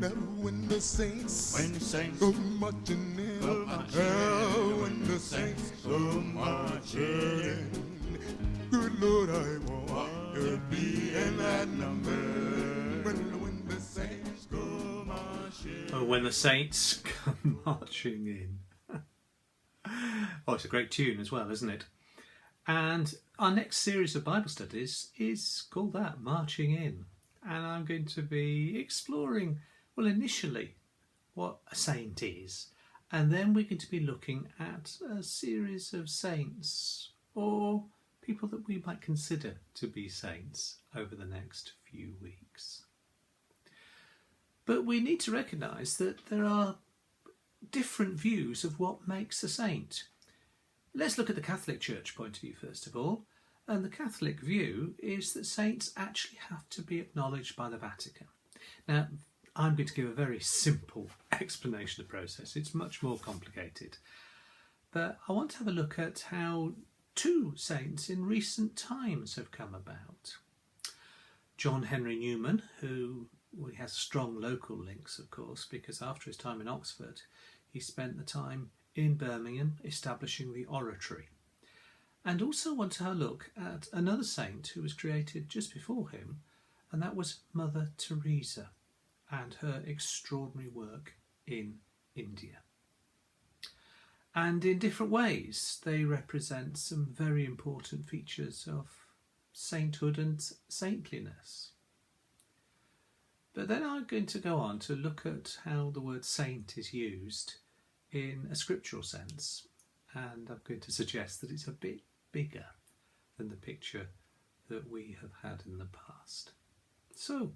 That when the saints go marching in, when the saints go marching in, good Lord, I want to be in that number. When the saints go marching. Oh, when the saints come marching in. Oh, it's a great tune as well, isn't it? And our next series of Bible studies is called that, Marching In. And I'm going to be exploring, well, initially, what a saint is. And then we're going to be looking at a series of saints, or people that we might consider to be saints, over the next few weeks. But we need to recognise that there are different views of what makes a saint. Let's look at the Catholic Church point of view first of all. And the Catholic view is that saints actually have to be acknowledged by the Vatican. Now, I'm going to give a very simple explanation of the process. It's much more complicated. But I want to have a look at how two saints in recent times have come about. John Henry Newman, who he has strong local links, of course, because after his time in Oxford, he spent the time in Birmingham establishing the oratory. And also want to have a look at another saint who was created just before him, and that was Mother Teresa and her extraordinary work in India. And in different ways, they represent some very important features of sainthood and saintliness. But then I'm going to go on to look at how the word saint is used in a scriptural sense, and I'm going to suggest that it's a bit bigger than the picture that we have had in the past. So,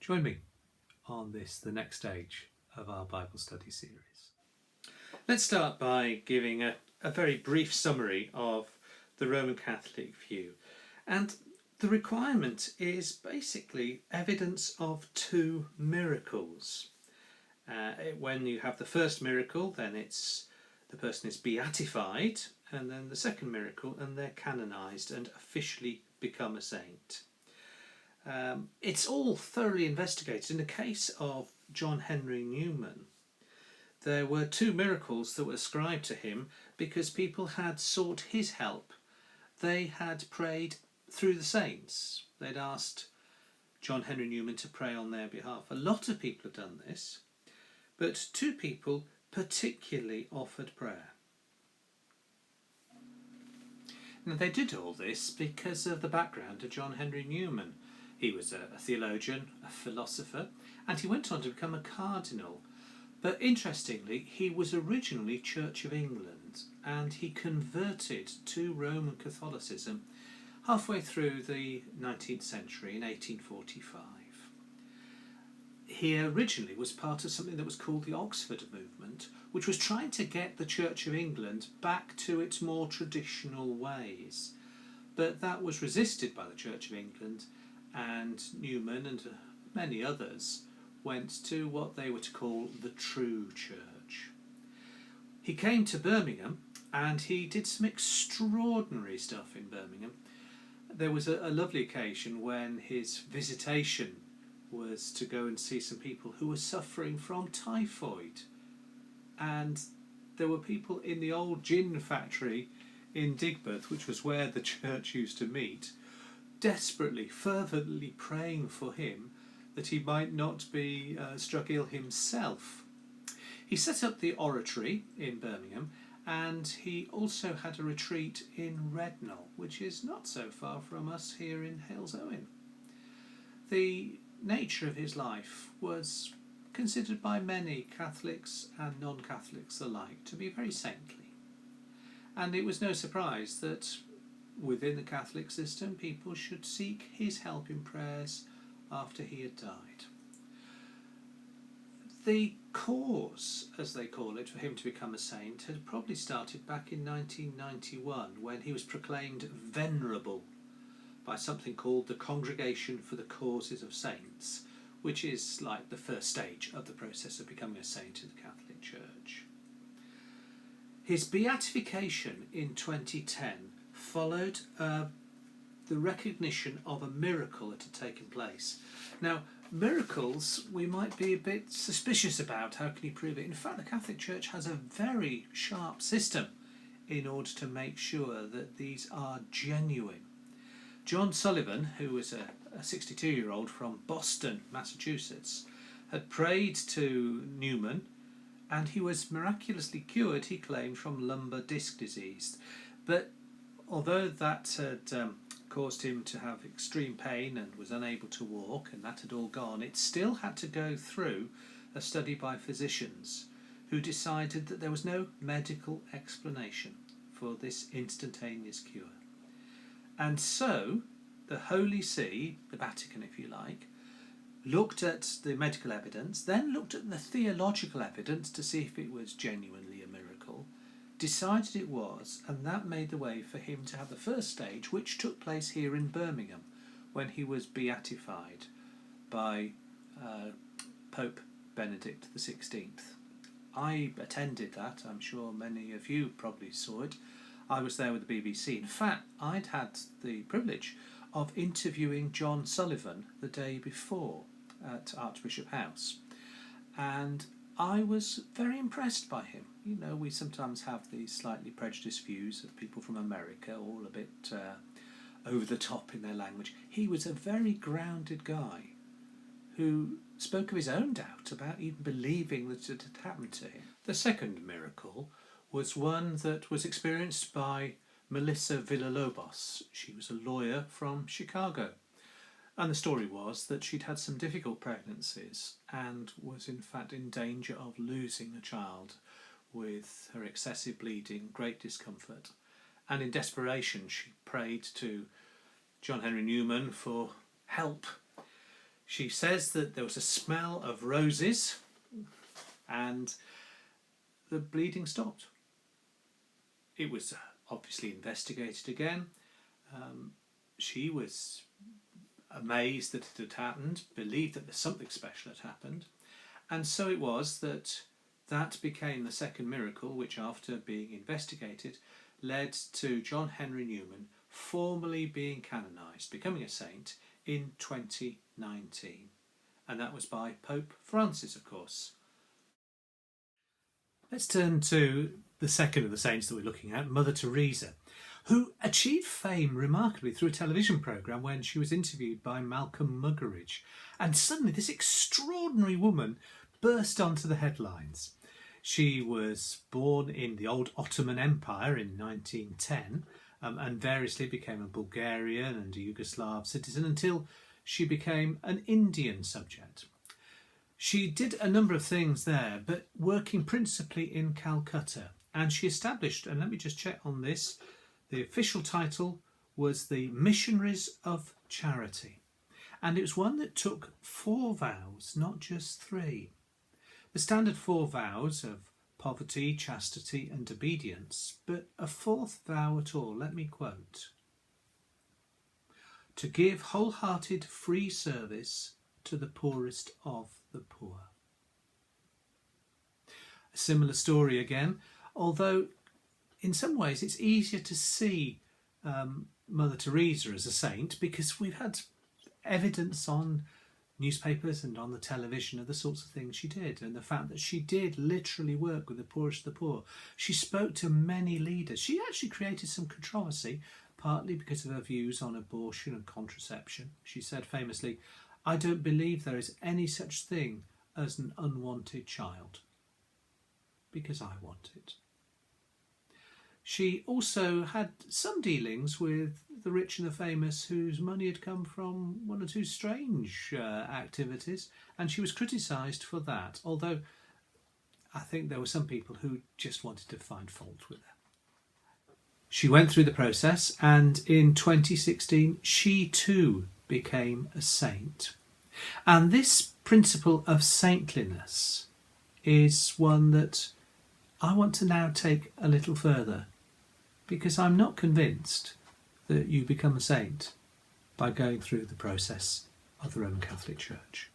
join me on this, the next stage of our Bible study series. Let's start by giving a very brief summary of the Roman Catholic view. And the requirement is basically evidence of two miracles. When you have the first miracle, then the person is beatified, and then the second miracle, and they're canonised and officially become a saint. It's all thoroughly investigated. In the case of John Henry Newman, there were two miracles that were ascribed to him because people had sought his help. They had prayed through the saints. They'd asked John Henry Newman to pray on their behalf. A lot of people have done this, but two people particularly offered prayer. Now, they did all this because of the background of John Henry Newman. He was a theologian, a philosopher, and he went on to become a cardinal. But interestingly, he was originally Church of England, and he converted to Roman Catholicism halfway through the 19th century in 1845. He originally was part of something that was called the Oxford movement, which was trying to get the Church of England back to its more traditional ways. But that was resisted by the Church of England, and Newman and many others went to what they were to call the true church. He came to Birmingham and he did some extraordinary stuff in Birmingham. There was a lovely occasion when his visitation was to go and see some people who were suffering from typhoid. And there were people in the old gin factory in Digbeth, which was where the church used to meet, desperately, fervently praying for him that he might not be struck ill himself. He set up the oratory in Birmingham, and he also had a retreat in Rednall, which is not so far from us here in Halesowen. The nature of his life was considered by many Catholics and non-Catholics alike to be very saintly. And it was no surprise that within the Catholic system people should seek his help in prayers after he had died. The cause, as they call it, for him to become a saint had probably started back in 1991 when he was proclaimed venerable by something called the Congregation for the Causes of Saints, which is like the first stage of the process of becoming a saint in the Catholic Church. His beatification in 2010 followed the recognition of a miracle that had taken place. Now, miracles we might be a bit suspicious about. How can you prove it? In fact, the Catholic Church has a very sharp system in order to make sure that these are genuine. John Sullivan, who was a 62-year-old from Boston, Massachusetts, had prayed to Newman, and he was miraculously cured, he claimed, from lumbar disc disease. But although that had caused him to have extreme pain and was unable to walk, and that had all gone, it still had to go through a study by physicians who decided that there was no medical explanation for this instantaneous cure. And so the Holy See, the Vatican if you like, looked at the medical evidence, then looked at the theological evidence to see if it was genuinely a miracle, decided it was, and that made the way for him to have the first stage, which took place here in Birmingham when he was beatified by Pope Benedict XVI. I attended that. I'm sure many of you probably saw it. I was there with the BBC. In fact, I'd had the privilege of interviewing John Sullivan the day before at Archbishop House, and I was very impressed by him. You know, we sometimes have these slightly prejudiced views of people from America, all a bit over the top in their language. He was a very grounded guy who spoke of his own doubt about even believing that it had happened to him. The second miracle was one that was experienced by Melissa Villalobos. She was a lawyer from Chicago. And the story was that she'd had some difficult pregnancies and was in fact in danger of losing a child with her excessive bleeding, great discomfort. And in desperation she prayed to John Henry Newman for help. She says that there was a smell of roses and the bleeding stopped. It was obviously investigated again. She was amazed that it had happened, believed that something special had happened, and so it was that became the second miracle, which after being investigated led to John Henry Newman formally being canonised, becoming a saint in 2019, and that was by Pope Francis, of course. Let's turn to the second of the saints that we're looking at, Mother Teresa, who achieved fame remarkably through a television programme when she was interviewed by Malcolm Muggeridge. And suddenly this extraordinary woman burst onto the headlines. She was born in the old Ottoman Empire in 1910 and variously became a Bulgarian and a Yugoslav citizen until she became an Indian subject. She did a number of things there, but working principally in Calcutta. And she established, and let me just check on this, the official title was the Missionaries of Charity. And it was one that took 4 vows, not just 3. The standard 4 vows of poverty, chastity and obedience, but a 4th vow at all. Let me quote. To give wholehearted free service to the poorest of the poor. A similar story again, although in some ways it's easier to see Mother Teresa as a saint because we've had evidence on newspapers and on the television of the sorts of things she did, and the fact that she did literally work with the poorest of the poor. She spoke to many leaders. She actually created some controversy, partly because of her views on abortion and contraception. She said famously, "I don't believe there is any such thing as an unwanted child, because I want it." She also had some dealings with the rich and the famous whose money had come from 1 or 2 strange activities, and she was criticised for that, although I think there were some people who just wanted to find fault with her. She went through the process, and in 2016 she too became a saint. And this principle of saintliness is one that I want to now take a little further, because I'm not convinced that you become a saint by going through the process of the Roman Catholic Church.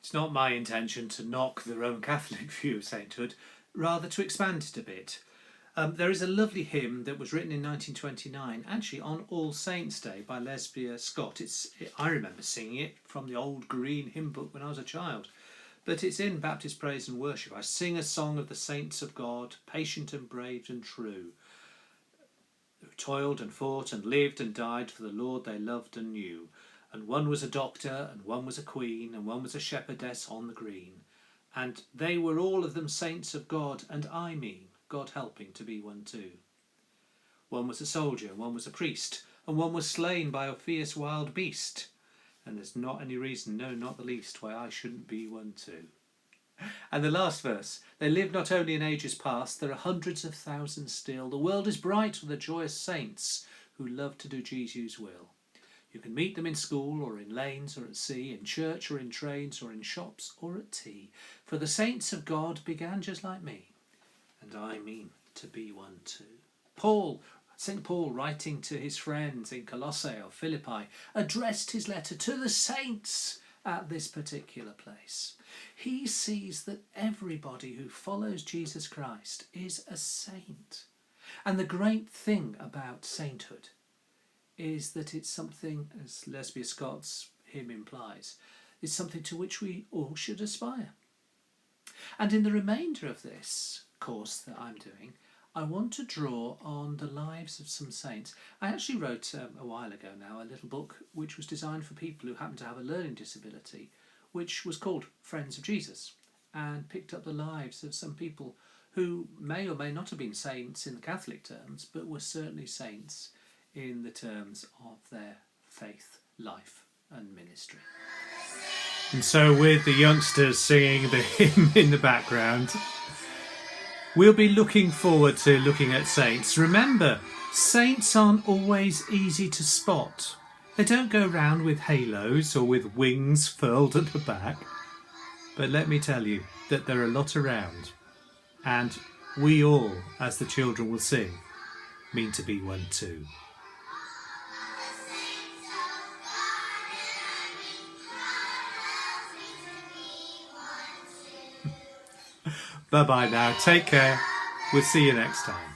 It's not my intention to knock the Roman Catholic view of sainthood, rather to expand it a bit. There is a lovely hymn that was written in 1929, actually on All Saints' Day by Lesbia Scott. I remember singing it from the old green hymn book when I was a child. But it's in Baptist Praise and Worship. I sing a song of the saints of God, patient and brave and true, who toiled and fought and lived and died for the Lord they loved and knew. And one was a doctor, and one was a queen, and one was a shepherdess on the green. And they were all of them saints of God, and I mean God helping to be one too. One was a soldier, and one was a priest, and one was slain by a fierce wild beast. And there's not any reason, no, not the least, why I shouldn't be one too. And the last verse, they live not only in ages past, there are hundreds of thousands still. The world is bright with the joyous saints who love to do Jesus' will. You can meet them in school or in lanes or at sea, in church or in trains or in shops or at tea. For the saints of God began just like me, and I mean to be one too. St. Paul, writing to his friends in Colossae or Philippi, addressed his letter to the saints at this particular place. He sees that everybody who follows Jesus Christ is a saint. And the great thing about sainthood is that it's something, as Lesbia Scott's hymn implies, is something to which we all should aspire. And in the remainder of this course that I'm doing, I want to draw on the lives of some saints. I actually wrote a while ago now a little book which was designed for people who happen to have a learning disability, which was called Friends of Jesus, and picked up the lives of some people who may or may not have been saints in the Catholic terms, but were certainly saints in the terms of their faith, life and ministry. And so with the youngsters singing the hymn in the background, we'll be looking forward to looking at saints. Remember, saints aren't always easy to spot. They don't go round with halos or with wings furled at the back. But let me tell you that there are a lot around. And we all, as the children will sing, mean to be one too. Bye-bye now. Take care. We'll see you next time.